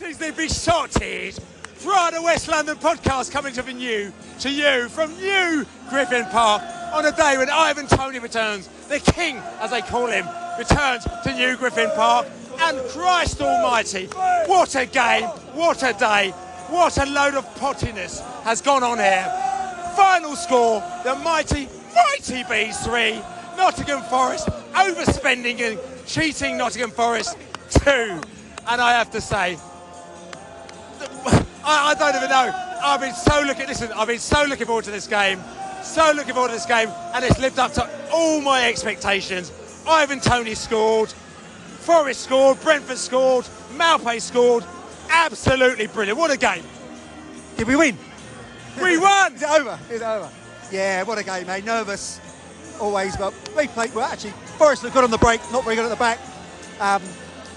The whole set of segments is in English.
is the besotted Pride of West London podcast coming to you from New Griffin Park on a day when Ivan Toney returns, the king, as they call him, returns to New Griffin Park. And Christ almighty, what a game, what a day, what a load of pottiness has gone on here. Final score, the mighty Bees 3, Nottingham Forest overspending and cheating Nottingham Forest 2. And I have to say, I don't even know. I've been so looking forward to this game. And it's lived up to all my expectations. Ivan Toney scored, Forest scored, Brentford scored, Malpe scored. Absolutely brilliant. What a game. Did we win? We won! Is it over? Is it over? Yeah, what a game, mate. Nervous, always, but we played well. Actually, Forest looked good on the break, not very good at the back. A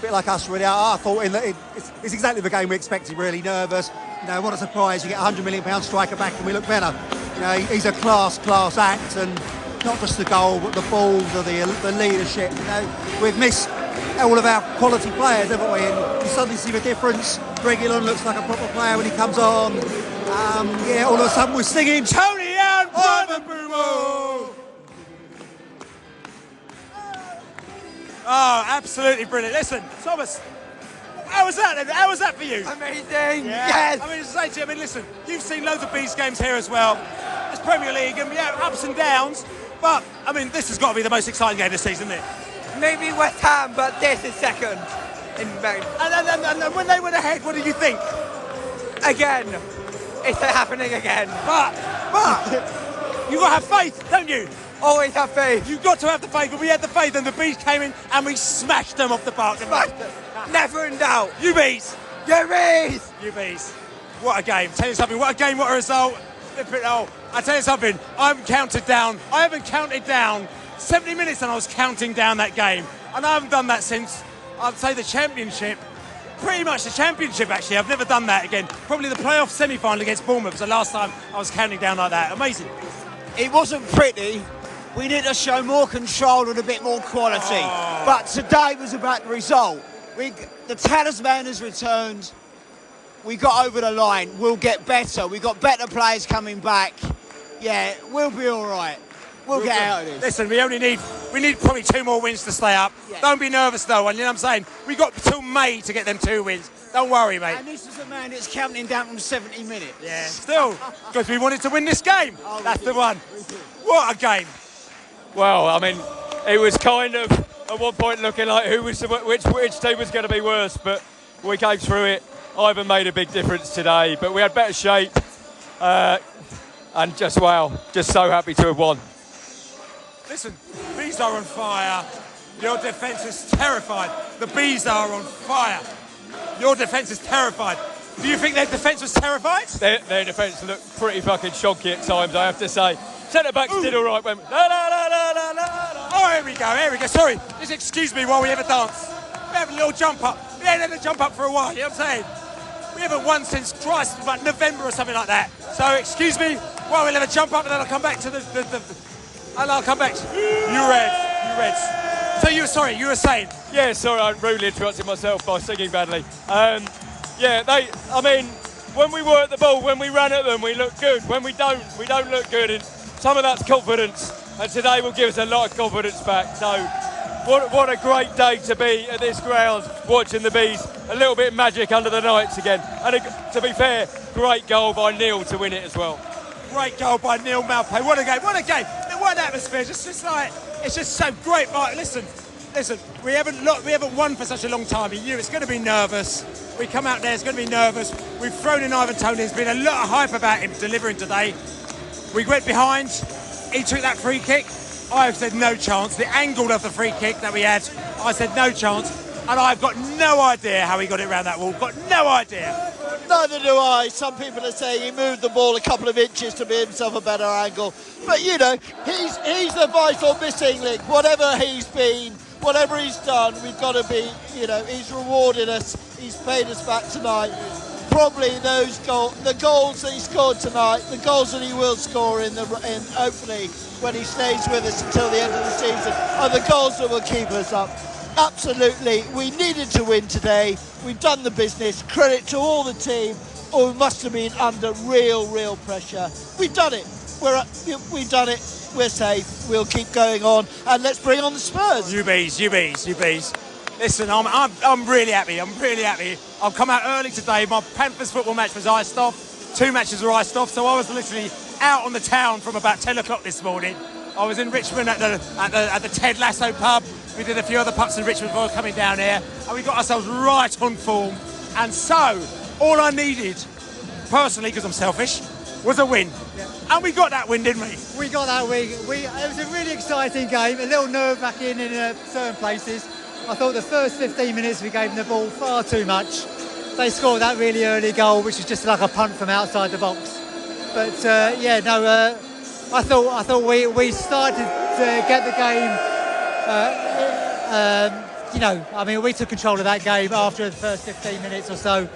bit like us, really. I thought it's exactly the game we expected, really. Nervous. You know, what a surprise. You get a £100 million striker back and we look better. You know, he's a class act, and not just the goal, but the balls, or the leadership. You know, we've missed all of our quality players, haven't we? And you suddenly see the difference. Reguilon looks like a proper player when he comes on. All of a sudden we're singing Toney and Ivan Boomo! Oh, absolutely brilliant. Listen, Thomas, how was that then? How was that for you? Amazing, yeah. yes! I mean, to say to you, listen, you've seen loads of Bees games here as well. It's Premier League, and yeah, ups and downs, but, I mean, this has got to be the most exciting game this season, isn't it? Maybe West Ham, but this is second. And when they went ahead, what did you think? Again, it's happening again. But, you've got to have faith, don't you? Always have faith. You've got to have the faith, but we had the faith, and the Bees came in and we smashed them off the park. Never in doubt. You Bees! You Bees! You Bees. What a game. Tell you something, what a game, what a result. Oh, I tell you something, I haven't counted down 70 minutes and I was counting down that game. And I haven't done that since, I'd say, the championship. Pretty much the championship, actually. I've never done that again. Probably the playoff semi-final against Bournemouth was the last time I was counting down like that. Amazing. It wasn't pretty. We need to show more control and a bit more quality. Oh. But today was about the result. The talisman has returned. We got over the line. We'll get better. We've got better players coming back. Yeah, we'll be all right. We'll get out of this. Listen, we need probably 2 more wins to stay up. Yeah. Don't be nervous though, and you know what I'm saying? We got till May to get them 2 wins. Don't worry, mate. And this is a man that's counting down from 70 minutes. Yeah, still, because we wanted to win this game. Oh, that's the one. What a game. Well, I mean, it was kind of at one point looking like which team was going to be worse, but we came through it. Ivan made a big difference today, but we had better shape, and just so happy to have won. Listen, Bees are on fire. Your defence is terrified. The Bees are on fire. Your defence is terrified. Do you think their defence was terrified? Their defence looked pretty fucking shonky at times, I have to say. Centre-backs did all right when... Oh, here we go. Sorry, just excuse me while we have a dance. We have a little jump up. We ain't had a jump up for a while, you know what I'm saying? We haven't won since Christ, about November or something like that. So excuse me while we'll have a jump up, and then I'll come back to I'll come back to you Reds. So you were saying? Yeah, sorry, I rudely interrupted myself by singing badly. When we work the ball, when we run at them, we look good. When we don't look good. And some of that's confidence. And today will give us a lot of confidence back. So what a great day to be at this ground, watching the Bees. A little bit of magic under the lights again. And to be fair, great goal by Neil to win it as well. Great goal by Neil Malpe. What a game. What an atmosphere. It's just so great. Right, listen, we haven't won for such a long time. You knew it's going to be nervous. We come out there, it's going to be nervous. We've thrown in Ivan Toney. There's been a lot of hype about him delivering today. We went behind. He took that free kick. I said no chance. The angle of the free kick that we had, I said no chance. And I've got no idea how he got it around that wall. Got no idea. Neither do I. Some people are saying he moved the ball a couple of inches to make himself a better angle. But, you know, he's the vital missing link. Whatever he's been, whatever he's done, we've got to be, you know, he's rewarded us. He's paid us back tonight. Probably the goals that he scored tonight, the goals that he will score in hopefully when he stays with us until the end of the season, are the goals that will keep us up. Absolutely. We needed to win today. We've done the business. Credit to all the team. Oh, we must have been under real pressure. We've done it. We've done it. We're safe. We'll keep going on. And let's bring on the Spurs. You bees. Listen, I'm really happy. I've come out early today. My Panthers football match was iced off. 2 matches were iced off. So I was literally out on the town from about 10 o'clock this morning. I was in Richmond at the Ted Lasso pub. We did a few other pubs in Richmond before coming down here. And we got ourselves right on form. And so, all I needed, personally, because I'm selfish, was a win. Yeah. And we got that win, didn't we? We got that win. It was a really exciting game, a little nerve-wracking in certain places. I thought the first 15 minutes we gave them the ball far too much. They scored that really early goal, which was just like a punt from outside the box. But I thought we started to get the game. We took control of that game after the first 15 minutes or so,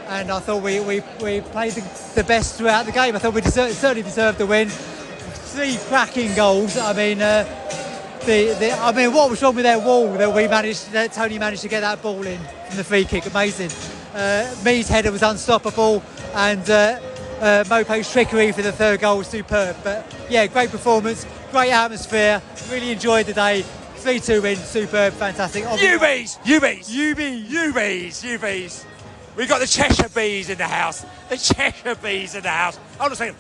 and I thought we played the best throughout the game. I thought we certainly deserved the win. 3 cracking goals. What was wrong with their wall that Toney managed to get that ball in from the free kick? Amazing. Mee's header was unstoppable, and Mopo's trickery for the 3rd goal was superb. But yeah, great performance, great atmosphere. Really enjoyed the day. 3-2 win, superb, fantastic. You bees. We got the Cheshire Bees in the house. Hold on a second.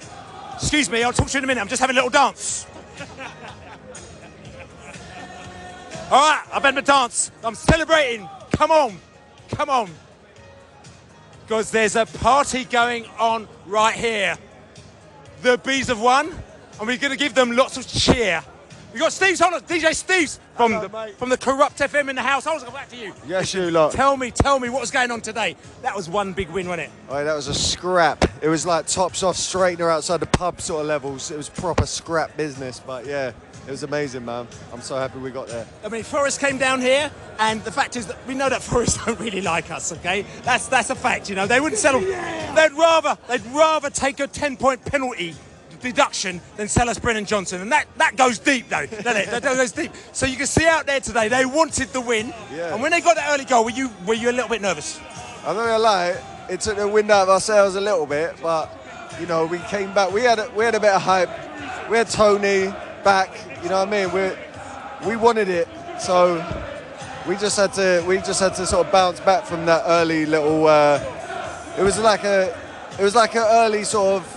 Excuse me, I'll talk to you in a minute. I'm just having a little dance. All right, I've had my dance. I'm celebrating. Come on. Because there's a party going on right here. The Bees have won, and we're going to give them lots of cheer. We got Steve's on it, DJ Steve's from the Corrupt FM in the house. I was going back to you. Yes, you lot. Tell me what was going on today. That was one big win, wasn't it? Oh, that was a scrap. It was like tops off straightener outside the pub sort of levels. It was proper scrap business, but yeah, it was amazing, man. I'm so happy we got there. I mean, Forest came down here, and the fact is that we know that Forest don't really like us. Okay, that's a fact. You know, they wouldn't settle. They'd rather take a 10-point penalty deduction than sell us Brennan Johnson, and that goes deep though, doesn't it? That goes deep. So you can see out there today they wanted the win, and when they got that early goal, were you a little bit nervous? I'm not gonna lie, it took the wind out of ourselves a little bit, but you know, we came back. We had a bit of hype. We had Toney back. You know what I mean? We wanted it, so we just had to sort of bounce back from that early little. It was like an early sort of.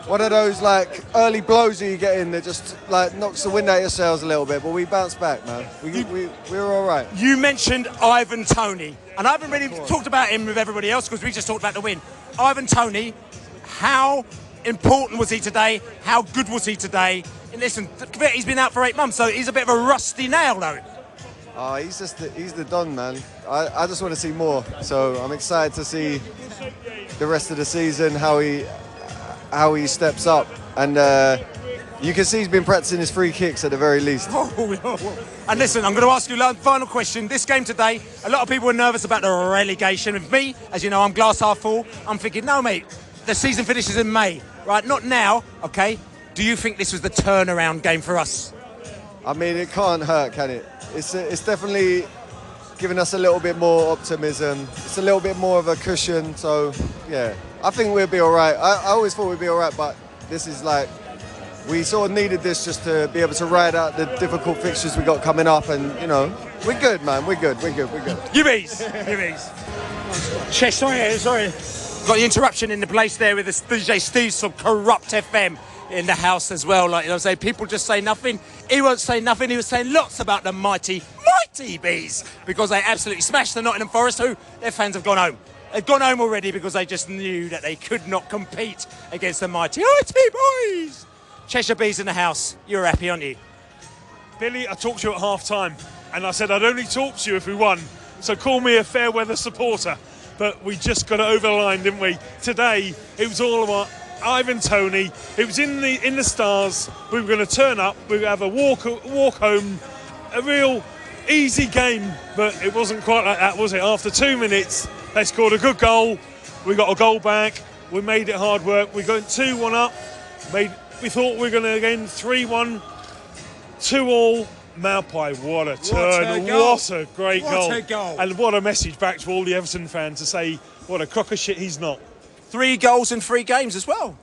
One of those like early blows that you get in that just like knocks the wind out of your sails a little bit, but we bounced back, man. We were all right. You mentioned Ivan Toney, and I haven't really talked about him with everybody else because we just talked about the win. Ivan Toney, how important was he today? How good was he today? And listen, he's been out for 8 months, so he's a bit of a rusty nail, though. Oh, he's the don, man. I just want to see more, so I'm excited to see the rest of the season, how he steps up, and you can see he's been practicing his free kicks at the very least. And listen, I'm going to ask you a final question. This game today, a lot of people were nervous about the relegation. With me, as you know, I'm glass half full. I'm thinking, no, mate, the season finishes in May, right? Not now, okay? Do you think this was the turnaround game for us? I mean, it can't hurt, can it? It's definitely giving us a little bit more optimism. It's a little bit more of a cushion, so yeah. I think we'll be all right. I always thought we'd be all right, but this is like, we sort of needed this just to be able to ride out the difficult fixtures we got coming up, and, you know, we're good, man. We're good. You bees. Sorry. Got the interruption in the place there with the DJ Steve from Corrupt FM in the house as well. Like, you know, say people just say nothing. He won't say nothing. He was saying lots about the mighty Bees because they absolutely smashed the Nottingham Forest, who their fans have gone home. They've gone home already because they just knew that they could not compete against the mighty boys. Cheshire Bees in the house. You're happy, aren't you? Billy, I talked to you at half-time, and I said I'd only talk to you if we won. So call me a fair-weather supporter. But we just got it over the line, didn't we? Today, it was all about Ivan Toney. It was in the stars. We were going to turn up. We would have a walk home, a real easy game. But it wasn't quite like that, was it? After 2 minutes, they scored a good goal. We got a goal back. We made it hard work. We got 2-1 up. We thought we were going to again 3-1, 2-2. Maupai, what a turn, goal. what a great What a goal. And what a message back to all the Everton fans to say what a crock of shit he's not. 3 goals in 3 games as well.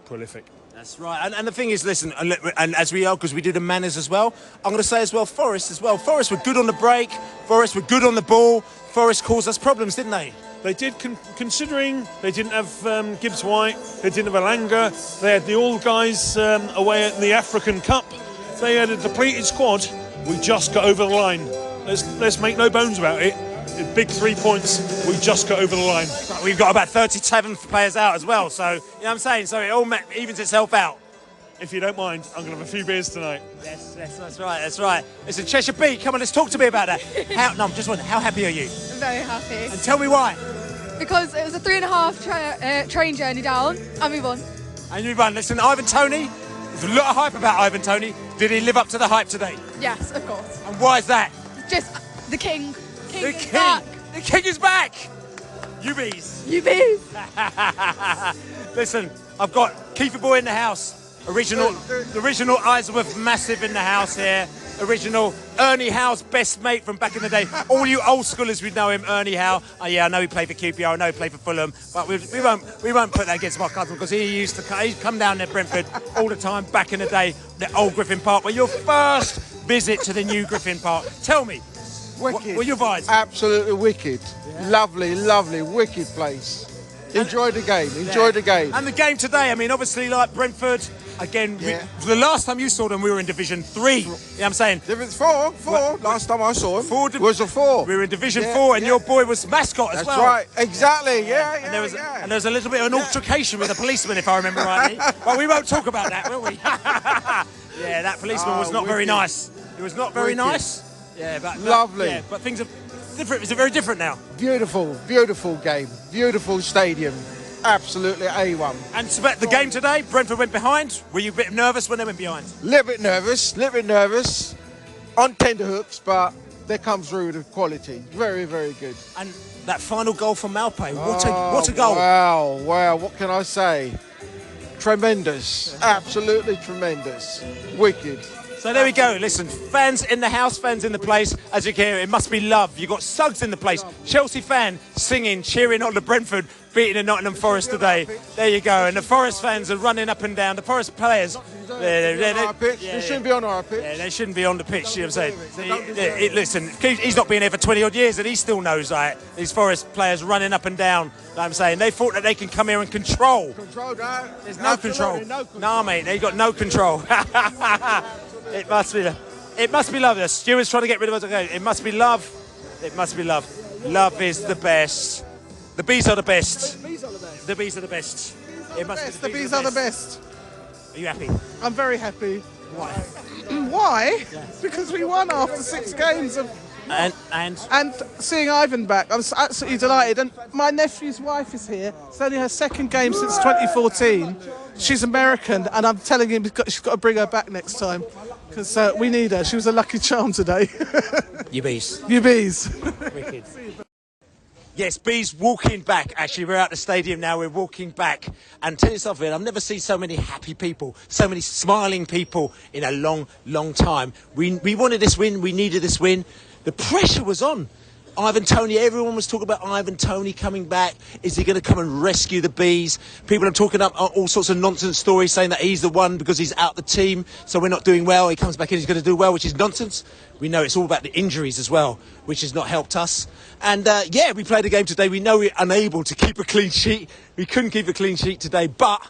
Prolific. That's right. And the thing is, listen, and as we are, because we do the manners as well, I'm going to say as well, Forest as well. Forest were good on the break. Forest were good on the ball. Forest caused us problems, didn't they? They did, considering they didn't have Gibbs White, they didn't have Alanga, they had the All guys away at the African Cup. They had a depleted squad. We just got over the line. Let's make no bones about it. The big 3 points, we just got over the line. We've got about 37 players out as well, so, you know what I'm saying? So it all evens itself out. If you don't mind, I'm going to have a few beers tonight. Yes, that's right, that's right. Listen, Cheshire Beat, come on, let's talk to me about that. I'm just wondering, how happy are you? I'm very happy. And tell me why. Because it was a 3.5 train journey down, and we won. And you won. Listen, Ivan Toney, there's a lot of hype about Ivan Toney. Did he live up to the hype today? Yes, of course. And why is that? Just the king. The is king. back. The king is back. You bees. You bees. Listen, I've got Keeper Boy in the house. The original Isleworth Massive in the house here. Original Ernie Howe's best mate from back in the day. All you old schoolers would know him, Ernie Howe. Oh yeah, I know he played for QPR, I know he played for Fulham, but we won't put that against my cousin because he'd come down there Brentford all the time back in the day, the old Griffin Park. Well, your first visit to the new Griffin Park. Tell me, what were your vibes? Absolutely wicked. Yeah. Lovely, wicked place. Enjoyed the game, the game. And the game today, I mean, obviously, like Brentford, again, the last time you saw them, we were in Division 3. You know what I'm saying? Division 4. Last time I saw him was a 4. We were in Division 4, and your boy was mascot as well. That's right, exactly, and there was a little bit of an altercation with a policeman, if I remember rightly. But we won't talk about that, will we? Yeah, that policeman was not very nice. It was not very nice. Yeah, but lovely. Yeah, but things are different. It's very different now. Beautiful game. Beautiful stadium. Absolutely A1. And so the game today, Brentford went behind. Were you a bit nervous when they went behind? Little bit nervous. On tenterhooks, but they come through with quality. Very, very good. And that final goal from Maupai, what a goal. Wow, what can I say? Tremendous. Absolutely tremendous. Wicked. So there we go. Listen, fans in the house, fans in the place. As you can hear, it must be love. You've got Suggs in the place. Chelsea fan singing, cheering on the Brentford, beating the Nottingham Forest today. There you go. And the Forest fans are running up and down. The Forest players. They shouldn't be on our pitch. Yeah, they shouldn't be on the pitch, you know what I'm saying? Listen, he's not been here for 20 odd years and he still knows that. These Forest players running up and down, like I'm saying. They thought that they can come here and control. There's no control. Nah, mate, they got no control. It must be love. The stewards trying to get rid of us. Okay, it must be love. It must be love. Love is the best. The bees are the best. The bees are the best. It must be the bees are the best. Are you happy? I'm very happy. Why? Why? Because we won after 6 games of. And seeing Ivan back, I'm absolutely delighted. And my nephew's wife is here. It's only her 2nd game since 2014. She's American, and I'm telling him she's got to bring her back next time because we need her. She was a lucky charm today. You bees. You bees. Wicked. Yes, bees walking back. Actually, we're out the stadium now. We're walking back. And tell you something, I've never seen so many happy people, so many smiling people in a long, long time. We wanted this win. We needed this win. The pressure was on. Ivan Toney, everyone was talking about Ivan Toney coming back. Is he going to come and rescue the bees? People are talking up all sorts of nonsense stories saying that he's the one because he's out the team, so we're not doing well. He comes back in, he's going to do well, which is nonsense. We know it's all about the injuries as well, which has not helped us. And we played a game today. We know we're unable to keep a clean sheet. We couldn't keep a clean sheet today, but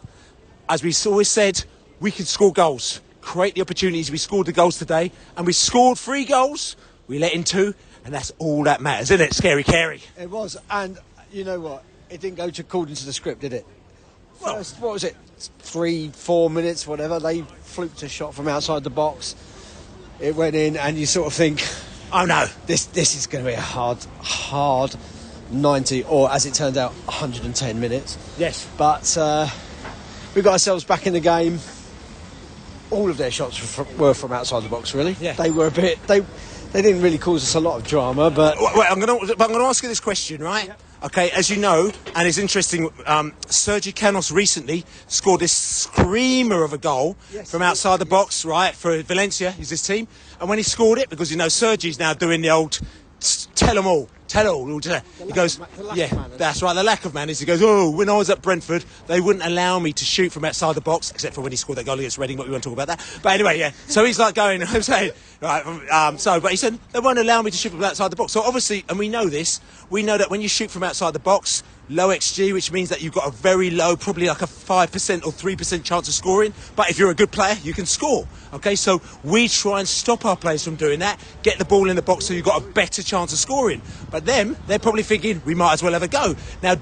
as we always said, we could score goals, create the opportunities. We scored the goals today, and we scored 3 goals. We let in 2. And that's all that matters, isn't it, Scary Carey? It was, and you know what? It didn't go according to the script, did it? First, what was it? 3-4 minutes, whatever. They fluked a shot from outside the box. It went in, and you sort of think, oh no, this is going to be a hard 90, or as it turned out, 110 minutes. Yes. But we got ourselves back in the game. All of their shots were from outside the box, really. Yeah. They were a bit. They didn't really cause us a lot of drama, but... Well, I'm going to ask you this question, right? Yeah. Okay, as you know, and it's interesting, Sergi Canos recently scored this screamer of a goal from outside the box, right, for Valencia, is his team. And when he scored it, because, Sergi's now doing the old tell them all. He goes, that's right, the lack of manners. He goes, when I was at Brentford, they wouldn't allow me to shoot from outside the box, except for when he scored that goal against Reading, but we won't talk about that. But anyway, yeah, so he's like going, I'm saying, right, but he said, they won't allow me to shoot from outside the box. So obviously, and we know this, we know that when you shoot from outside the box, low XG, which means that you've got a very low, probably like a 5% or 3% chance of scoring. But if you're a good player, you can score. Okay, so we try and stop our players from doing that, get the ball in the box so you've got a better chance of scoring. But them, they're probably thinking, we might as well have a go. Now,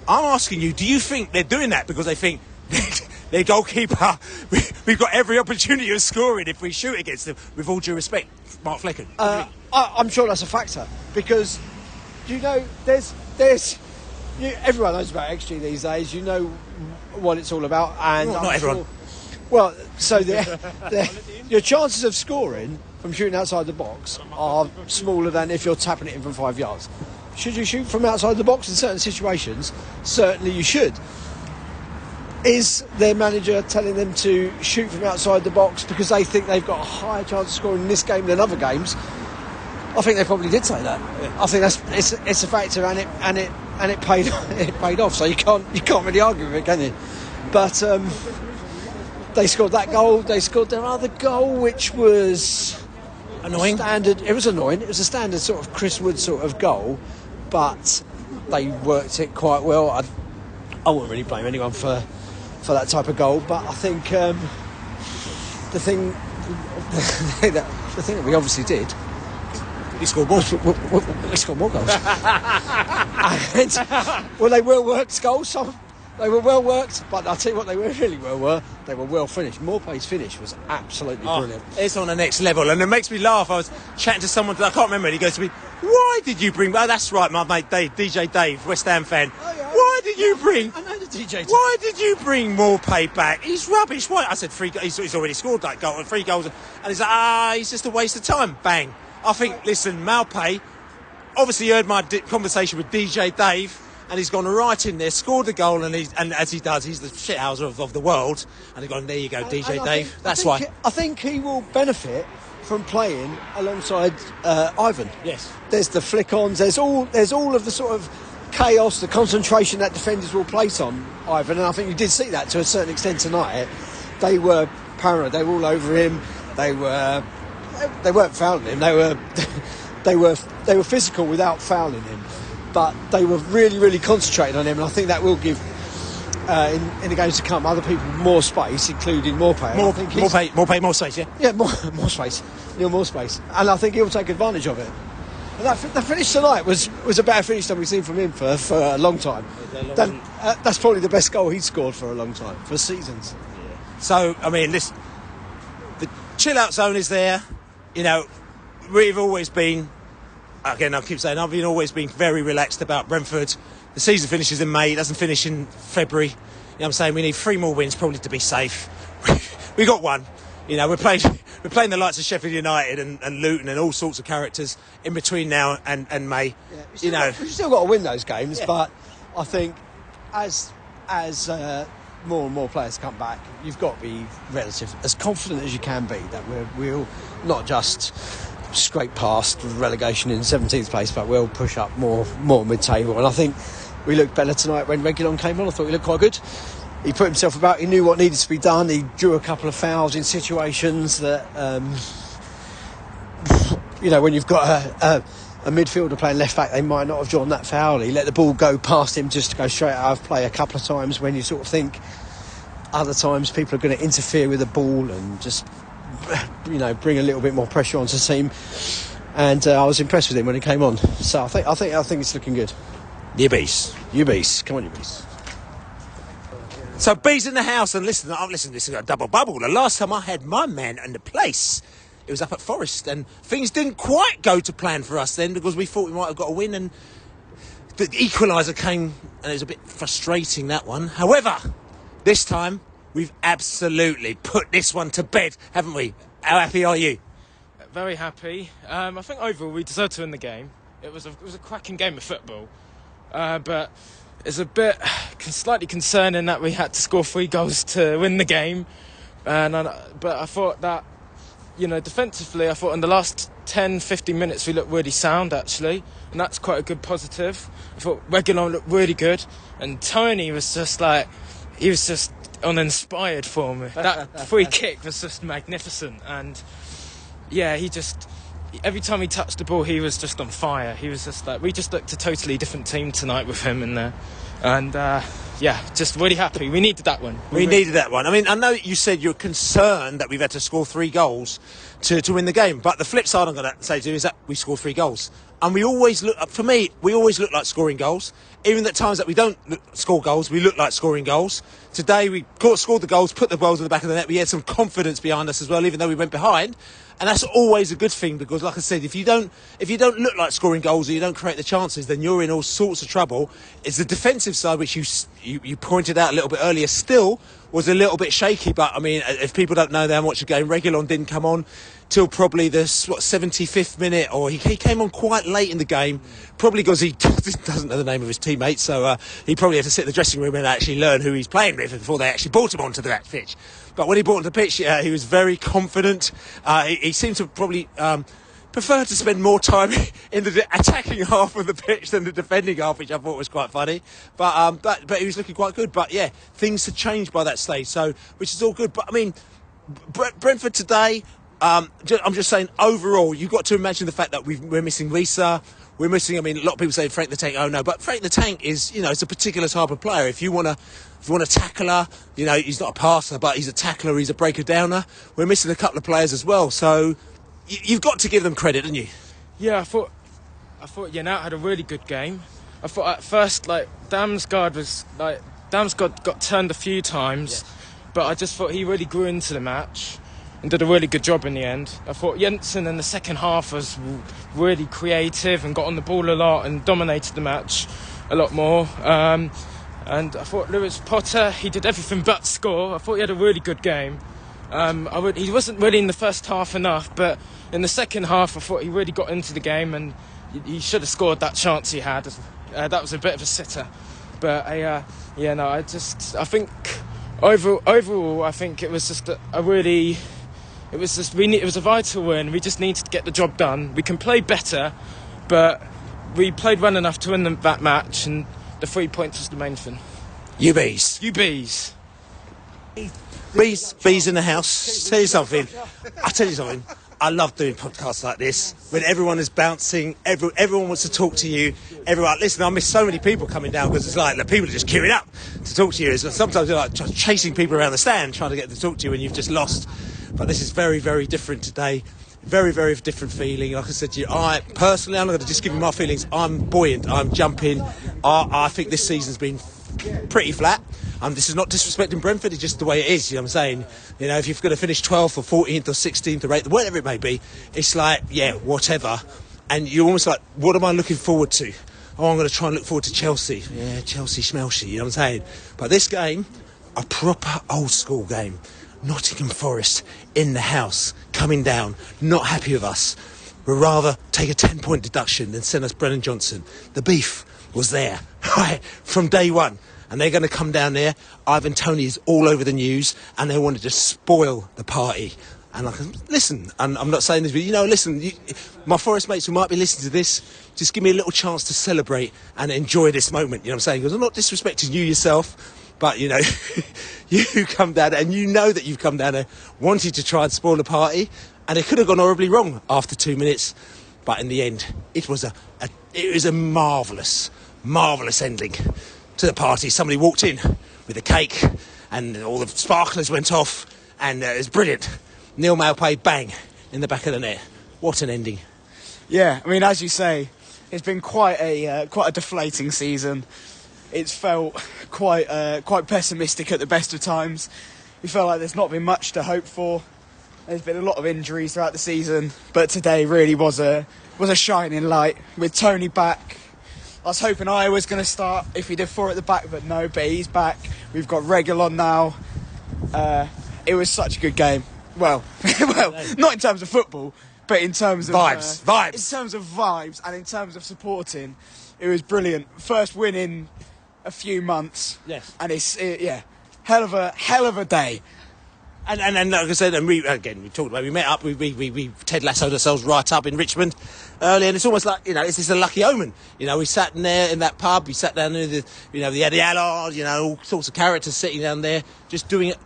I'm asking you, do you think they're doing that because they think their goalkeeper, we've got every opportunity of scoring if we shoot against them, with all due respect, Mark Flecken? I'm sure that's a factor, because, there's everyone knows about XG these days. You know what it's all about, and not everyone. Well, so your chances of scoring from shooting outside the box are smaller than if you're tapping it in from 5 yards. Should you shoot from outside the box in certain situations? Certainly you should. Is their manager telling them to shoot from outside the box because they think they've got a higher chance of scoring in this game than other games? I think they probably did say that. I think it's a factor, and it paid off. So you can't really argue with it, can you? But they scored that goal. They scored their other goal, which was annoying. Standard. It was annoying. It was a standard sort of Chris Wood sort of goal, but they worked it quite well. I wouldn't really blame anyone for that type of goal, but I think the thing that we obviously did. We scored more. We scored more goals. Well, they were worked goals. They were well worked, but I'll tell you what they really were. They were well finished. Morpay's finish was absolutely brilliant. It's on the next level, and it makes me laugh. I was chatting to someone, I can't remember, and he goes to me, why did you bring... Oh, that's right, my mate Dave, DJ Dave, West Ham fan. Why did you bring... I know the DJ. Why did you bring Morpay back? He's rubbish. Why? I said, he's already scored that goal, 3 goals, and he's like, he's just a waste of time. Bang. I think, listen, Morpay, obviously you heard my conversation with DJ Dave, and he's gone right in there, scored the goal, and as he does, he's the shithouser of the world. And he's gone, there you go, DJ Dave. That's why. I think he will benefit from playing alongside Ivan. Yes. There's the flick-ons, there's all of the sort of chaos, the concentration that defenders will place on Ivan, and I think you did see that to a certain extent tonight. They were paranoid, they were all over him, they weren't fouling him, they were physical without fouling him, but they were really, really concentrated on him, and I think that will give in the games to come other people more space, including Morpay. Morpay, more space, yeah? Yeah, more space. More space. And I think he'll take advantage of it. And that finish tonight was a better finish than we've seen from him for a long time. That's probably the best goal he's scored for a long time, for seasons. Yeah. So, I mean, the chill-out zone is there. We've always been, again, I keep saying, I've always been very relaxed about Brentford. The season finishes in May, it doesn't finish in February. What I'm saying? We need 3 more wins probably to be safe. We got one. We're playing the likes of Sheffield United and Luton and all sorts of characters in between now and May. Yeah, we've still got to win those games, but I think as more and more players come back, you've got to be as confident as you can be that we'll not just scrape past relegation in 17th place, but we'll push up more mid-table. And I think we looked better tonight when Reguilon came on. I thought he looked quite good. He put himself about, he knew what needed to be done, he drew a couple of fouls in situations that when you've got a midfielder playing left back, they might not have drawn that foul. He let the ball go past him just to go straight out of play a couple of times, when you sort of think other times people are going to interfere with the ball and just bring a little bit more pressure onto the team. And I was impressed with him when he came on. So I think it's looking good. You beast. Come on, you beast. So B's in the house, and listen, this is a double bubble. The last time I had my man in the place, it was up at Forest, and things didn't quite go to plan for us then, because we thought we might have got a win, and the equaliser came, and it was a bit frustrating, that one. However, this time we've absolutely put this one to bed, haven't we? How happy are you? very happy. I think overall we deserved to win the game. It was a cracking game of football, but it's a bit slightly concerning that we had to score 3 goals to win the game. But I thought that, defensively, I thought in the last 10-15 minutes we looked really sound actually, and that's quite a good positive. I thought Reguilon looked really good, and Toney was just uninspired for me. That free kick was just magnificent, and every time he touched the ball he was just on fire. He was just we just looked a totally different team tonight with him in there, and just really happy. We needed that one. We needed that one. I mean, I know you said you're concerned that we've had to score 3 goals to win the game, but the flip side I'm going to say to you is that we scored 3 goals. And we always look like scoring goals. Even at times that we don't score goals, we look like scoring goals. Today we scored the goals, put the balls in the back of the net. We had some confidence behind us as well, even though we went behind. And that's always a good thing, because like I said, if you don't look like scoring goals or you don't create the chances, then you're in all sorts of trouble. It's the defensive side, which you pointed out a little bit earlier, still was a little bit shaky. But I mean, if people don't know, they haven't watched the game, Reguilon didn't come on till probably the 75th minute, or he came on quite late in the game, probably because he doesn't know the name of his teammates, so he probably had to sit in the dressing room and actually learn who he's playing with before they actually brought him onto the pitch. But when he brought onto the pitch, he was very confident. He seemed to probably prefer to spend more time in the attacking half of the pitch than the defending half, which I thought was quite funny. But he was looking quite good. But yeah, things had changed by that stage, so which is all good. But I mean, Brentford today, I'm just saying, overall, you've got to imagine the fact that we're missing Risa. We're missing, I mean, a lot of people say Frank the Tank, oh no, but Frank the Tank is, it's a particular type of player. If you want a tackler, he's not a passer, but he's a tackler, he's a breaker-downer. We're missing a couple of players as well, so you've got to give them credit, haven't you? Yeah, I thought Yanat had a really good game. I thought at first, Damsgaard got turned a few times, but I just thought he really grew into the match and did a really good job in the end. I thought Jensen in the second half was really creative and got on the ball a lot and dominated the match a lot more. And I thought Lewis Potter, he did everything but score. I thought he had a really good game. He wasn't really in the first half enough, but in the second half I thought he really got into the game, and he should have scored that chance he had. That was a bit of a sitter. But I think overall I think it was just it was a vital win. We just needed to get the job done. We can play better, but we played well enough to win that match, and the 3 points was the main thing. You bees. Bees in the house. I'll tell you something. I love doing podcasts like this when everyone is bouncing, everyone wants to talk to you. Listen, I miss so many people coming down, because it's like the people are just queuing up to talk to you. Sometimes you're like just chasing people around the stand trying to get them to talk to you when you've just lost. But this is very, very different today. Very, very different feeling. Like I said to you, I'm not going to just give you my feelings. I'm buoyant. I'm jumping. I think this season's been pretty flat. This is not disrespecting Brentford, it's just the way it is, you know what I'm saying? If you're going to finish 12th or 14th or 16th or 8th, whatever it may be, it's like, yeah, whatever. And you're almost like, what am I looking forward to? Oh, I'm going to try and look forward to Chelsea. Yeah, Chelsea schmelcy, you know what I'm saying? But this game, a proper old school game. Nottingham Forest in the house, coming down, not happy with us. We'd rather take a 10-point deduction than send us Brennan Johnson. The beef was there, right, from day one. And they're going to come down there. Ivan Toney is all over the news, and they want to just spoil the party. And listen, and I'm not saying this, but listen, my Forest mates who might be listening to this, just give me a little chance to celebrate and enjoy this moment. You know what I'm saying? Because I'm not disrespecting you yourself, but you come down and you know that you've come down there wanting to try and spoil the party, and it could have gone horribly wrong after 2 minutes. But in the end, it was a marvellous ending to the party. Somebody walked in with a cake and all the sparklers went off, and it was brilliant. Neil Maupay, bang, in the back of the net. What an ending. Yeah, I mean, as you say, it's been quite a deflating season. It's felt quite pessimistic at the best of times. We felt like there's not been much to hope for. There's been a lot of injuries throughout the season, but today really was a shining light with Toney back. I was hoping I was going to start if he did 4 at the back, but no, but he's back. We've got Reguilon now. It was such a good game. Well, not in terms of football, but in terms of vibes, in terms of vibes, and in terms of supporting, it was brilliant. First win in a few months. Yes, and hell of a day. And like I said, and we talked about, we met up, we Ted Lassoed ourselves right up in Richmond early, and it's almost like, it's just a lucky omen. We sat in there in that pub, we sat down there, the Eddie Allard, all sorts of characters sitting down there, just doing it.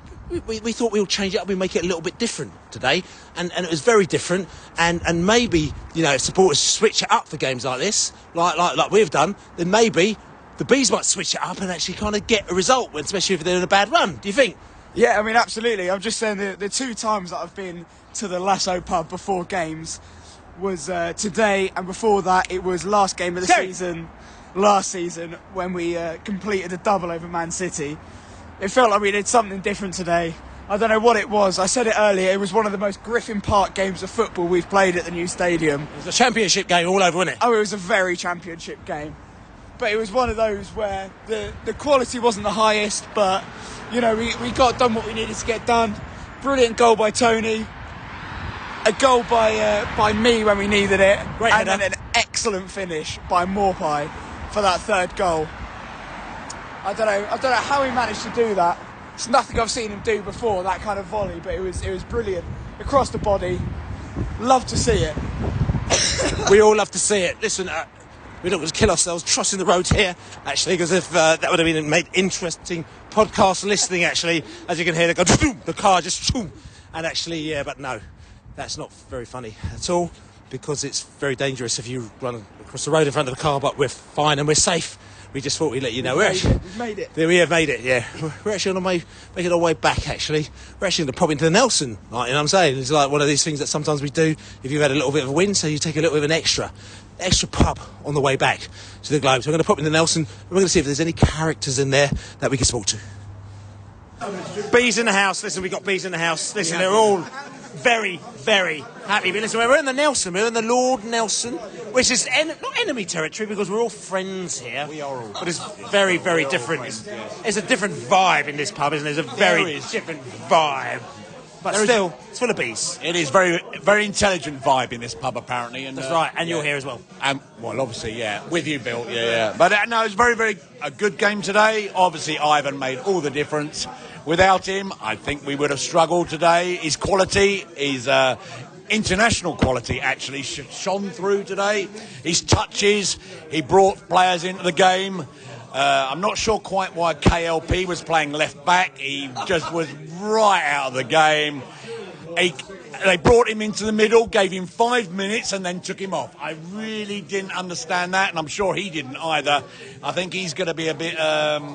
We thought we'll change it up, we make it a little bit different today, and it was very different, and maybe, if supporters switch it up for games like this, like we've done, then maybe the Bees might switch it up and actually kind of get a result, especially if they're in a bad run. Do you think? Yeah, I mean, absolutely. I'm just saying the 2 times that I've been to the Lasso pub before games was today, and before that it was last game of the season, last season, when we completed a double over Man City. It felt like we did something different today. I don't know what it was. I said it earlier, it was one of the most Griffin Park games of football we've played at the new stadium. It was a championship game all over, wasn't it? Oh, it was a very championship game. But it was one of those where the quality wasn't the highest, but we got done what we needed to get done. Brilliant goal by Toney. A goal by me when we needed it. Great and header. then an excellent finish by Morpie for that 3rd goal. I don't know how he managed to do that. It's nothing I've seen him do before, that kind of volley, but it was brilliant. Across the body. Love to see it. We all love to see it. Listen, we don't want to kill ourselves crossing the road here, actually, because if that would have made interesting podcast listening, actually, as you can hear, the car just, and actually, but no, that's not very funny at all, because it's very dangerous if you run across the road in front of the car, but we're fine and we're safe. We just thought we'd let you know. We've made it. We have made it, yeah. We're actually on making our way back, actually. We're actually going to pop into the Nelson, like, you know what I'm saying? It's like one of these things that sometimes we do if you've had a little bit of a win, so you take a little bit of an extra pub on the way back to the Globe. So we're going to pop in the Nelson, and we're going to see if there's any characters in there that we can talk to. Bees in the house. Listen, we've got bees in the house. Listen, they're all very, very happy. But listen, we're in the Nelson, we're in the Lord Nelson, which is not enemy territory, because we're all friends here. We are all. But it's very, very different. It's a different vibe in this pub, isn't it? It's a very different vibe. But still, it's full of bees. It is very, very intelligent vibe in this pub, apparently. And that's right, and you're here as well. Well, obviously, yeah, with you, Bill. Yeah. But no, it's very, very a good game today. Obviously, Ivan made all the difference. Without him, I think we would have struggled today. His quality, his international quality, actually shone through today. His touches, he brought players into the game. I'm not sure quite why KLP was playing left back. He just was right out of the game. They brought him into the middle, gave him 5 minutes and then took him off. I really didn't understand that, and I'm sure he didn't either. I think he's going to be a bit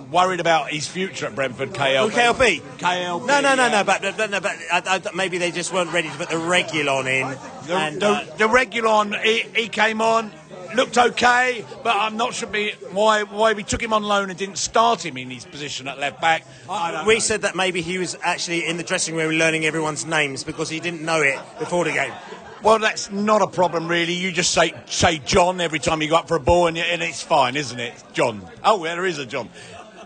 worried about his future at Brentford, KLP. KLP? KLP. No, but maybe they just weren't ready to put the Regulon in. The Regulon, he came on, looked okay, but I'm not sure why we took him on loan and didn't start him in his position at left back. We said that maybe he was actually in the dressing room learning everyone's names because he didn't know it before the game. Well, that's not a problem, really. You just say John every time you go up for a ball, and it's fine, isn't it? John. Oh, there is a John.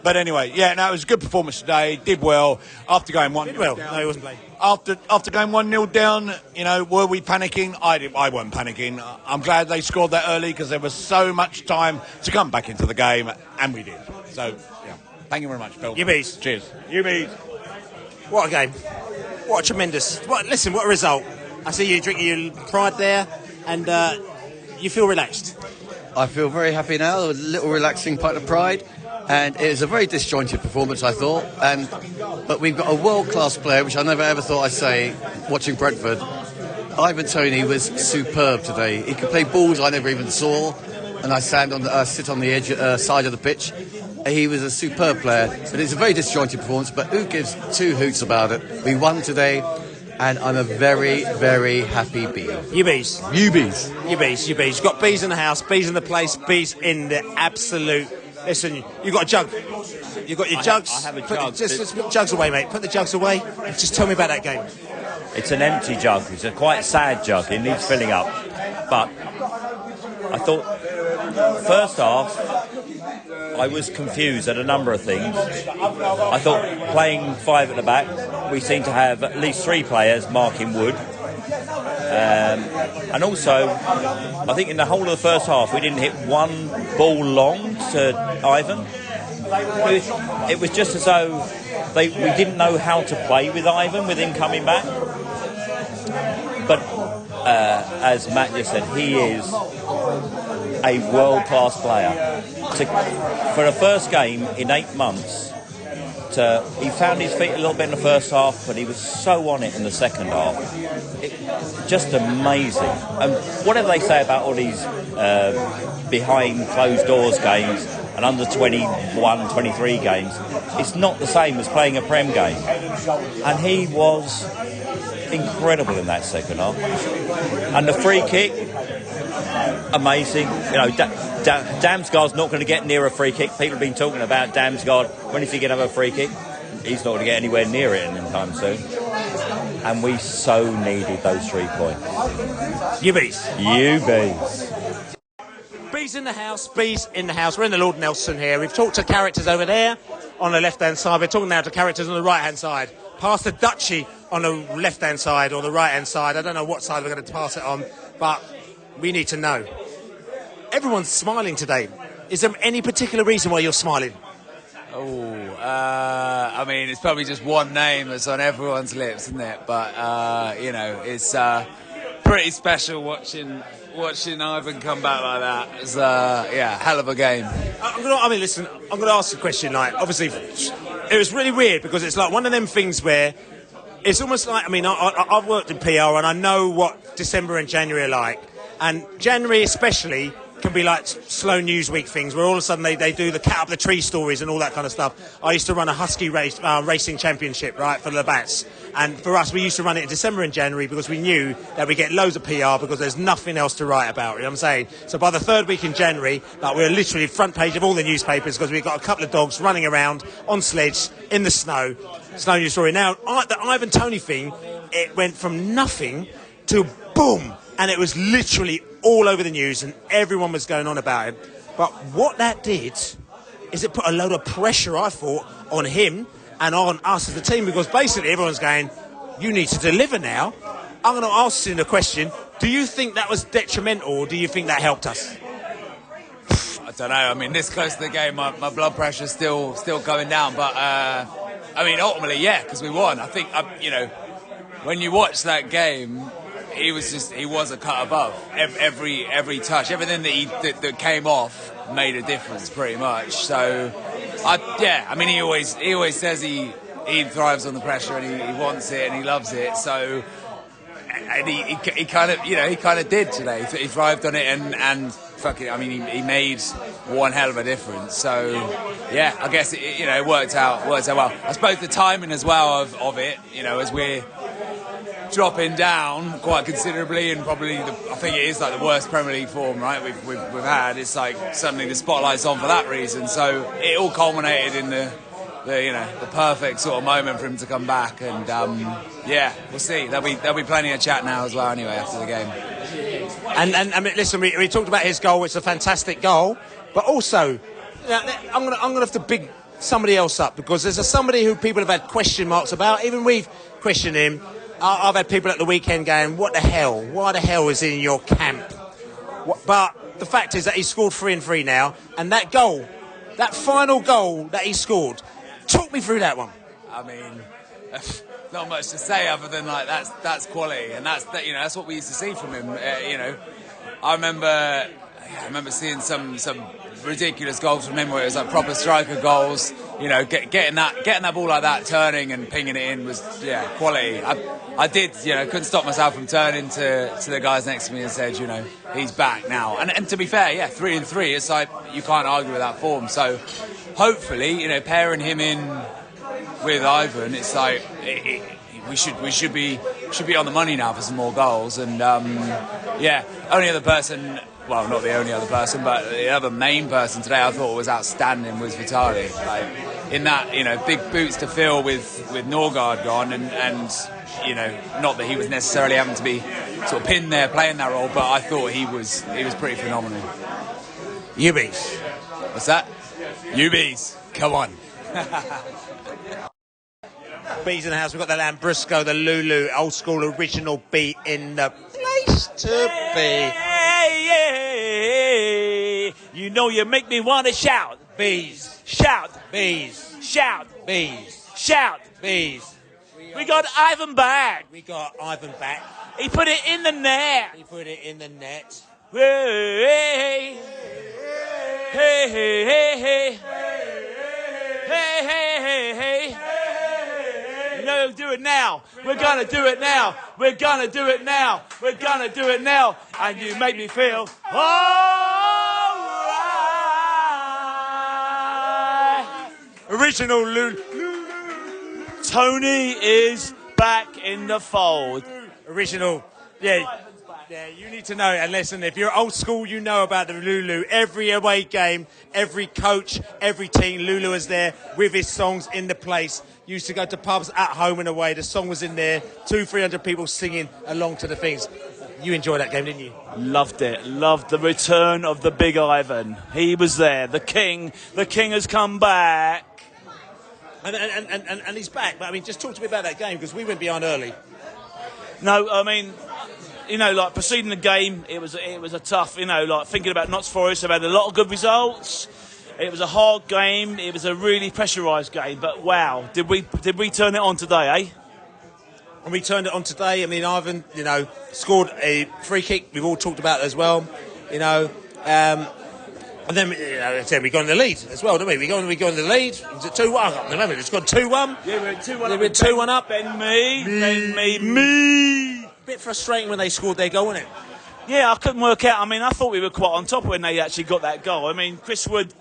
But anyway, yeah, no, it was a good performance today. Did well after going 1-0 down. No, he wasn't playing. After going 1-0 down, were we panicking? I wasn't panicking. I'm glad they scored that early because there was so much time to come back into the game, and we did. So, yeah. Thank you very much, Phil. You bees. Cheers. You bees. What a game. What a tremendous... Listen, what a result. I see you drinking your pride there, and you feel relaxed. I feel very happy now, a little relaxing pint of pride. And it was a very disjointed performance, I thought. But we've got a world-class player, which I never ever thought I'd say, watching Brentford. Ivan Toney was superb today. He could play balls I never even saw, and I sit on the edge side of the pitch. He was a superb player. But it's a very disjointed performance, but who gives two hoots about it? We won today, and I'm a very, very happy bee. You bees. You bees. You bees, you bees. You've got bees in the house, bees in the place, bees in the absolute... Listen, you've got a jug. You've got your jugs. I have a jug. Just put the jugs away, mate. Put the jugs away. And just tell me about that game. It's an empty jug. It's a quite sad jug. It needs filling up. But I thought, first half, I was confused at a number of things. I thought playing 5 at the back, we seemed to have at least 3 players marking Wood. And also, I think in the whole of the first half, we didn't hit one ball long to Ivan. It was just as though we didn't know how to play with Ivan, with him coming back. But as Matt just said, he is a world-class player. For a first game in 8 months, he found his feet a little bit in the first half, but he was so on it in the second half. Just amazing. And whatever they say about all these behind closed doors games and under 21, 23 games, it's not the same as playing a Prem game. And he was incredible in that second half. And the free kick, amazing. You know, Damsgaard's not going to get near a free kick. People have been talking about Damsgaard. When is he going to have a free kick? He's not going to get anywhere near it anytime soon. And we so needed those 3 points. You bees. You bees. Bees in the house, bees in the house. We're in the Lord Nelson here. We've talked to characters over there on the left-hand side. We're talking now to characters on the right-hand side. Past the Duchy on the left-hand side or the right-hand side. I don't know what side we're going to pass it on, but we need to know. Everyone's smiling today. Is there any particular reason why you're smiling? I mean, it's probably just one name that's on everyone's lips, isn't it? But, you know, it's pretty special watching Ivan come back like that. It's, hell of a game. I'm going to ask a question. Like, obviously, it was really weird because it's like one of them things where it's almost like, I mean, I've worked in PR and I know what December and January are like. And January especially can be like slow news week things where all of a sudden they do the cat up the tree stories and all that kind of stuff. I used to run a Husky racing championship, right, for the Bats. And for us, we used to run it in December and January because we knew that we get loads of PR because there's nothing else to write about, you know what I'm saying? So by the third week in January, like, we're literally front page of all the newspapers because we've got a couple of dogs running around on sledge in the snow news story. Now, the Ivan Toney thing, it went from nothing to boom. And it was literally all over the news and everyone was going on about it. But what that did is it put a load of pressure, I thought, on him and on us as a team because basically everyone's going, you need to deliver now. I'm going to ask you the question, do you think that was detrimental or do you think that helped us? I don't know. I mean, this close to the game, my blood pressure's still going down. But, I mean, ultimately, yeah, because we won. I think, you know, when you watch that game, he was a cut above. Every touch, everything that came off made a difference pretty much. So, I mean, he always says he thrives on the pressure and he wants it and he loves it. So, and he kind of did today. He thrived on it and fucking, I mean, he made one hell of a difference. So, yeah, I guess it worked out well. I suppose the timing as well of it, you know, as we're dropping down quite considerably and probably I think it is like the worst Premier League form, right, we've had. It's like suddenly the spotlight's on for that reason. So it all culminated in the perfect sort of moment for him to come back. And yeah, we'll see. There'll be plenty of chat now as well anyway after the game. And I mean, listen, we talked about his goal. It's a fantastic goal, but also I'm gonna have to big somebody else up because there's somebody who people have had question marks about. Even we've questioned him. I've had people at the weekend going, what the hell? Why the hell is he in your camp? But the fact is that he scored 3 and 3 now. And that goal, that final goal that he scored, talk me through that one. I mean, not much to say other than like that's quality. And that's what we used to see from him. You know, I remember seeing some ridiculous goals from him where it was like proper striker goals. You know, getting that ball like that, turning and pinging it in was quality. I did, couldn't stop myself from turning to the guys next to me and said, he's back now. And to be fair, 3 and 3, it's like you can't argue with that form. So hopefully, pairing him in with Ivan, it's like we should be on the money now for some more goals. And only other person. Well, not the only other person, but the other main person today I thought was outstanding was Vitali. Like in that, big boots to fill with Norgard gone, and not that he was necessarily having to be sort of pinned there playing that role, but I thought he was pretty phenomenal. Ubies. What's that? Ubies. Come on. Bees in the house. We've got the Lambrusco, the Lulu, old school original beat in the place to be. Hey, you know you make me want to shout, bees, shout, bees, shout, bees, shout, bees. We got Ivan back. We got Ivan back. He put it in the net. He put it in the net. Hey, hey, hey, hey, hey, hey, hey, hey. No, do it now. We're gonna do it now. We're gonna do it now. We're gonna do it now. And you make me feel alright. Original Lulu. Toney is back in the fold. Original. Yeah. Yeah, you need to know. And listen, if you're old school, you know about the Lulu. Every away game, every coach, every team, Lulu was there with his songs in the place. Used to go to pubs at home and away. The song was in there. 200-300 people singing along to the things. You enjoyed that game, didn't you? Loved it. Loved the return of the big Ivan. He was there. The king. The king has come back. And he's back. But I mean, just talk to me about that game because we went behind early. No, I mean, you know, like preceding the game, it was a tough, you know, like thinking about Notts Forest, they've had a lot of good results. It was a hard game. It was a really pressurised game. But wow, did we turn it on today, eh? And we turned it on today. I mean, Ivan, you know, scored a free kick. We've all talked about it as well, you know. And then, you know, we got in the lead as well, didn't we? We got in the lead. Was it 2-1? I can't remember. It's gone 2-1. Yeah, we went 2-1. We went 2-1 up. Ben me. Bit frustrating when they scored their goal, wasn't it? Yeah, I couldn't work out. I mean, I thought we were quite on top when they actually got that goal. I mean, Chris Wood,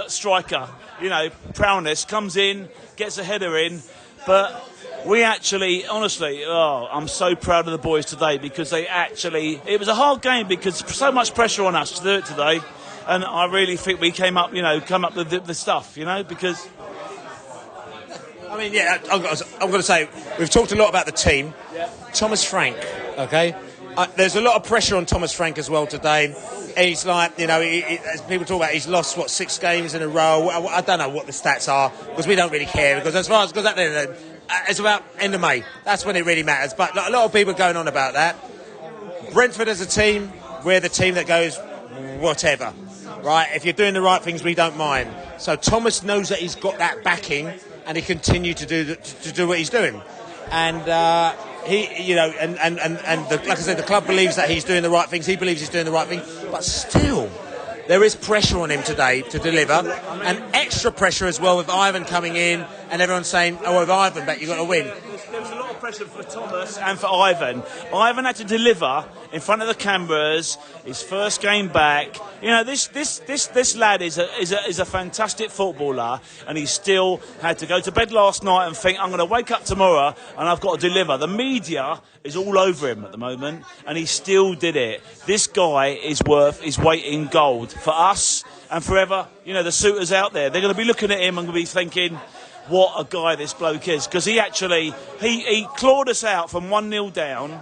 striker, you know, prowess, comes in, gets a header in, but we actually, honestly, I'm so proud of the boys today because they actually, it was a hard game because so much pressure on us to do it today, and I really think we came up with the stuff, you know, because... I mean, yeah, I'm going to say, we've talked a lot about the team. Yeah. Thomas Frank, okay? There's a lot of pressure on Thomas Frank as well today. He's like, you know, as people talk about, he's lost, 6 games in a row. I don't know what the stats are, because we don't really care, because as far as, because it's about end of May. That's when it really matters. But a lot of people are going on about that. Brentford as a team, we're the team that goes, whatever, right? If you're doing the right things, we don't mind. So Thomas knows that he's got that backing, and he continued to do what he's doing. And he, you know, like I said, the club believes that he's doing the right things. He believes he's doing the right thing, but still, there is pressure on him today to deliver, and extra pressure as well with Ivan coming in, and everyone saying, "Oh, with Ivan back, you've got to win." There was a lot of pressure for Thomas and for Ivan. Ivan had to deliver in front of the cameras. His first game back. You know, this lad is a fantastic footballer, and he still had to go to bed last night and think, I'm going to wake up tomorrow and I've got to deliver. The media is all over him at the moment, and he still did it. This guy is worth his weight in gold for us and forever. You know, the suitors out there, they're going to be looking at him and going to be thinking, what a guy this bloke is, because he actually he clawed us out from 1-0 down,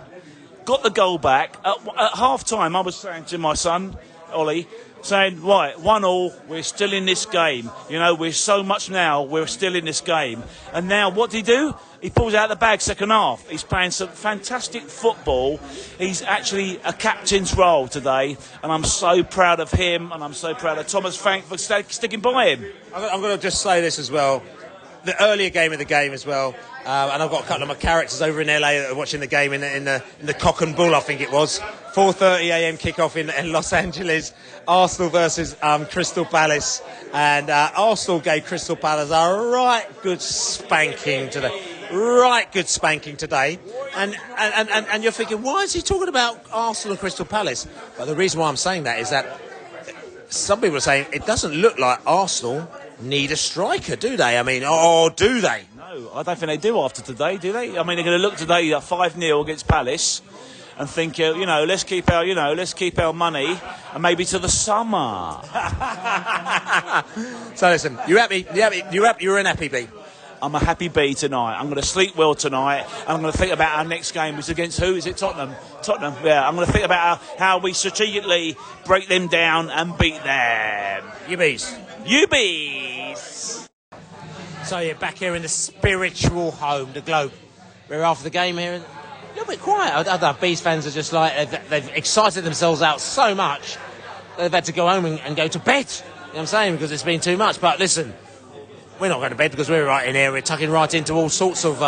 got the goal back at half time. I was saying to my son Ollie, saying, right, 1-1, we're still in this game, you know, we're so much now, we're still in this game. And now what did he do? He pulls out the bag second half. He's playing some fantastic football. He's actually a captain's role today, and I'm so proud of him, and I'm so proud of Thomas Frank for sticking by him. I'm going to just say this as well. The earlier game of the game as well, and I've got a couple of my characters over in LA that are watching the game in the Cock and Bull, I think it was. 4:30 a.m. kickoff in Los Angeles. Arsenal versus Crystal Palace, and Arsenal gave Crystal Palace a right good spanking today. And you're thinking, why is he talking about Arsenal and Crystal Palace? But the reason why I'm saying that is that some people are saying it doesn't look like Arsenal need a striker, do they? I mean, do they? No, I don't think they do after today, do they? I mean, they're going to look today at 5-0 against Palace and think, let's keep our money and maybe to the summer. So listen, you happy? You're an happy bee. I'm a happy bee tonight. I'm going to sleep well tonight, and I'm going to think about our next game, which is against who? Is it Tottenham? Tottenham, yeah. I'm going to think about how we strategically break them down and beat them. You bees. So you're back here in the spiritual home, the Globe. We're after the game here. little bit quiet. I don't know, Bees fans are just like, they've excited themselves out so much, they've had to go home and go to bed. You know what I'm saying? Because it's been too much. But listen, we're not going to bed because we're right in here. We're tucking right into all sorts of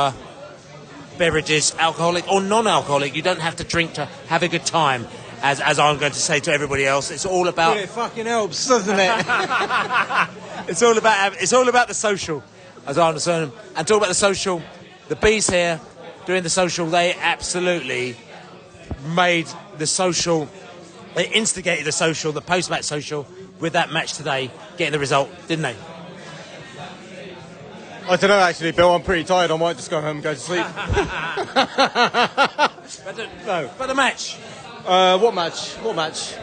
beverages, alcoholic or non-alcoholic. You don't have to drink to have a good time. As I'm going to say to everybody else, it's all about... It fucking helps, doesn't it? It's all about the social, as I understand them. And talk about the social, the Bees here doing the social, they absolutely made the social, they instigated the social, the post-match social, with that match today, getting the result, didn't they? I don't know, actually, Bill. I'm pretty tired. I might just go home and go to sleep. But the match. What match? What match?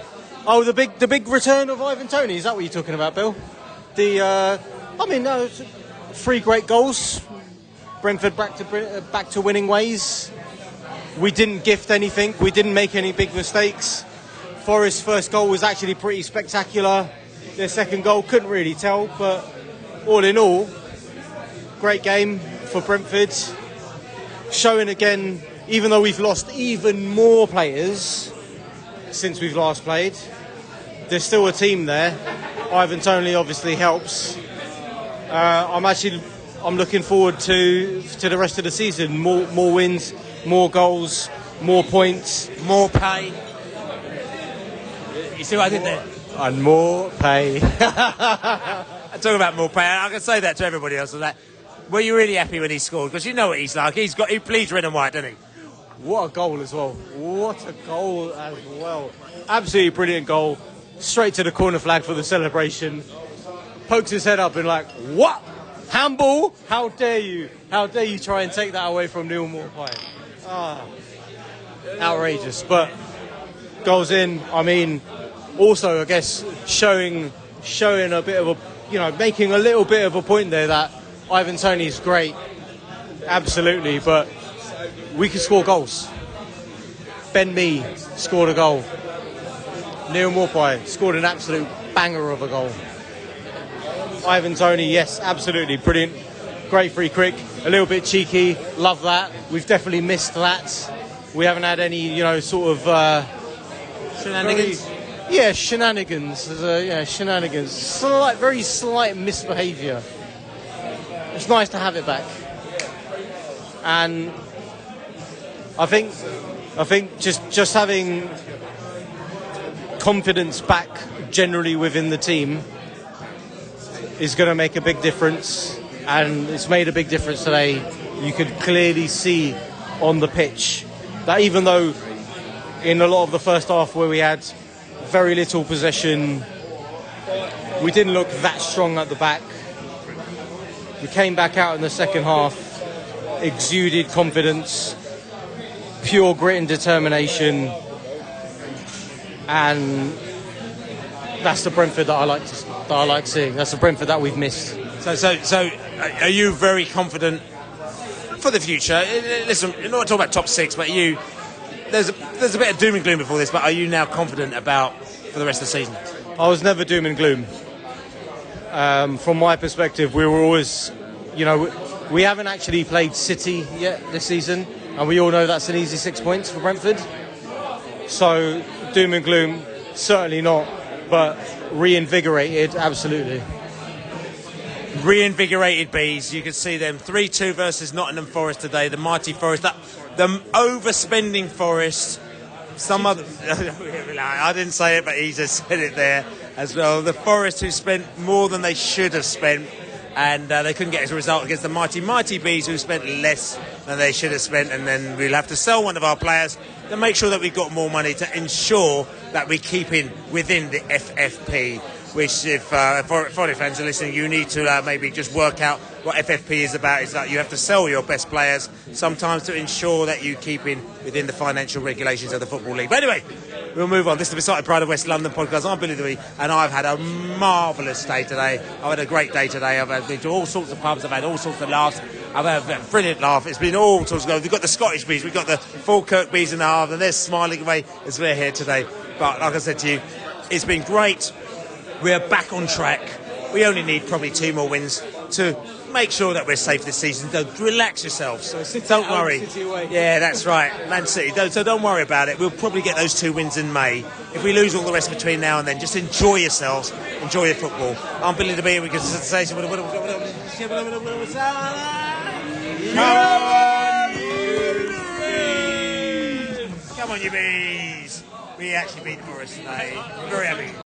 Oh, the big return of Ivan Toney. Is that what you're talking about, Bill? No, 3 great goals. Brentford back to winning ways. We didn't gift anything. We didn't make any big mistakes. Forest's first goal was actually pretty spectacular. Their second goal, couldn't really tell, but all in all, great game for Brentford. Showing again, even though we've lost even more players since we've last played, there's still a team there. Ivan Toney obviously helps. I'm looking forward to the rest of the season. More wins, more goals, more points, more pay. You see what I did there? And more pay. I talk about more pay. I can say that to everybody else. That. Were you really happy when he scored? Because you know what he's like. He bleeds red and white, doesn't he? What a goal as well. What a goal as well. Absolutely brilliant goal. Straight to the corner flag for the celebration. Pokes his head up and like, what? Handball? How dare you? How dare you try and take that away from Neil Morpie? Outrageous. But goes in. I mean, also, I guess, showing a bit of a, making a little bit of a point there that Ivan Toney's great. Absolutely. But we can score goals. Ben Mee scored a goal. Neil Morpie scored an absolute banger of a goal. Ivan Toney, yes, absolutely brilliant. Great free kick, a little bit cheeky, love that. We've definitely missed that. We haven't had any, sort of... shenanigans? Shenanigans. Shenanigans. Very slight misbehaviour. It's nice to have it back. And I think just having confidence back generally within the team is going to make a big difference, and it's made a big difference today. You could clearly see on the pitch that even though in a lot of the first half where we had very little possession, we didn't look that strong at the back. We came back out in the second half, exuded confidence, pure grit and determination, and that's the Brentford that I like seeing. That's the Brentford that we've missed. So, are you very confident for the future? Listen, you're not talking about top 6, but there's a bit of doom and gloom before this, but are you now confident for the rest of the season? I was never doom and gloom. From my perspective, we were always, we haven't actually played City yet this season, and we all know that's an easy 6 points for Brentford. So, doom and gloom, certainly not, but reinvigorated, absolutely. Reinvigorated Bees, you can see them 3-2 versus Nottingham Forest today, the mighty Forest, the overspending Forest. I didn't say it, but he just said it there as well. The Forest who spent more than they should have spent, and they couldn't get as a result against the mighty Bees who spent less than they should have spent, and then we'll have to sell one of our players to make sure that we've got more money to ensure that we keep within the FFP, which if Forest fans are listening, you need to maybe just work out what FFP is about. It's that you have to sell your best players sometimes to ensure that you keep within the financial regulations of the Football League. But anyway, we'll move on. This is the Beside Pride of West London podcast. I'm Billy Dewey, and I've had a marvellous day today. I've had a great day today. I've been to all sorts of pubs. I've had all sorts of laughs. I've had a brilliant laugh. It's been all sorts of... We've got the Scottish Bees. We've got the Falkirk Bees in the half, and they're smiling away as we're here today. But like I said to you, it's been great. We're back on track. We only need probably 2 more wins to make sure that we're safe this season. Don't relax yourselves. So City don't home, worry. City away. Yeah, that's right. Man City. So don't worry about it. We'll probably get those 2 wins in May. If we lose all the rest between now and then, just enjoy yourselves. Enjoy your football. I'm Billy the Bee. We can say come on, you bees. We actually beat Forest today. Very happy.